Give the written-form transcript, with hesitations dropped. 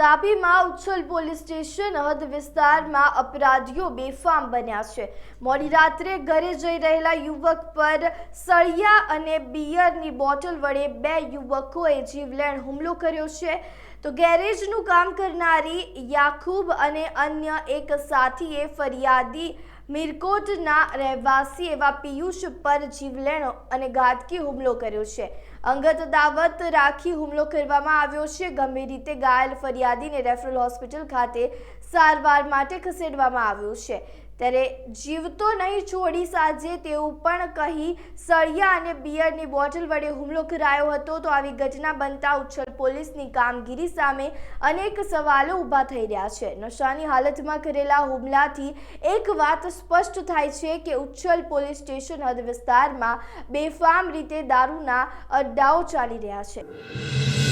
તાપીમાં Uchchhal police station હદ વિસ્તારમાં અપરાધીઓ બેફામ બન્યા છે। મોડી રાત્રે ઘરે જઈ રહેલા યુવક પર સળિયા અને બિયરની બોટલ વડે બે યુવકોએ જીવલેણ હુમલો કર્યો છે। તો ગેરેજનું કામ કરનારી યાકુબ અને અન્ય એક સાથીએ ફરિયાદી મીરકોટના રહેવાસી એવા પિયુષ પર જીવલેણ અને ઘાતકી હુમલો કર્યો છે। અંગત દાવત રાખી હુમલો કરવામાં આવ્યો છે। ગંભીર રીતે ઘાયલ ફરિયાદીને રેફરલ હોસ્પિટલ ખાતે સારવાર માટે ખસેડવામાં આવ્યો છે। ત્યારે જીવતો નહીં છોડી સાજે તેવું પણ કહી સળિયા અને બિયરની બોટલ વડે હુમલો કરાયો હતો। તો આવી ઘટના બનતા ઉચ્છલ પોલીસની કામગીરી સામે અનેક સવાલો ઊભા થઈ રહ્યા છે। નશાની હાલતમાં કરેલા હુમલાથી એક વાત સ્પષ્ટ થાય છે કે ઉચ્છલ પોલીસ સ્ટેશન હદ વિસ્તારમાં બેફામ રીતે દારૂના અડ્ડાઓ ચાલી રહ્યા છે।